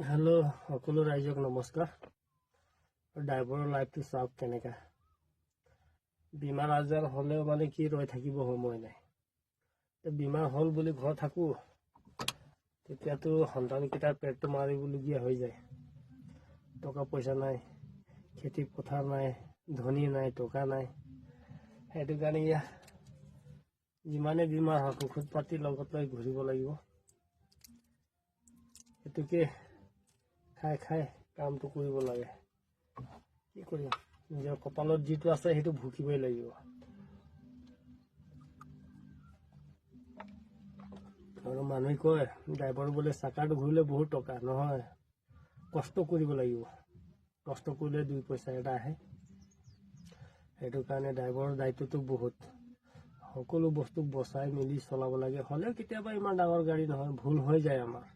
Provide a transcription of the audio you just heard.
Hello সকলো ৰাইজক নমস্কাৰ। ড্ৰাইভাৰৰ লাইফটো চাওক কেনেকা। বেমাৰ আজাৰ হলেও মানে কি ৰৈ থাকিব সময় নাই। বেমাৰ হল বুলি ঘৰ থাকো তেতিয়াতো সন্তানকেইটাৰ পেটটো মাৰিবলগীয়া হৈ যায়। টকা পইচা নাই, খেতি পথাৰ নাই, ধনী নাই, টকা নাই। সেইটো কাৰণে যিমানে বেমাৰ হওক ঔষধ পাতি লগত লৈ ঘূৰিব লাগিব। সেইটোকে খাই খাই কামটো কৰিব লাগে। কি কৰিম, নিজৰ কপালত যিটো আছে সেইটো ভুকিবই লাগিব। আৰু মানুহে কয় ড্ৰাইভাৰ বোলে চাকাটো ঘূৰিলে বহুত টকা। নহয়, কষ্ট কৰিব লাগিব। কষ্ট কৰিলে 2 পইচা এটা আহে। সেইটো কাৰণে ড্ৰাইভাৰৰ দায়িত্বটো বহুত। সকলো বস্তু বচাই মেলি চলাব লাগে। হ'লেও কেতিয়াবা ইমান ডাঙৰ গাড়ী নহয়, ভুল হৈ যায় আমাৰ।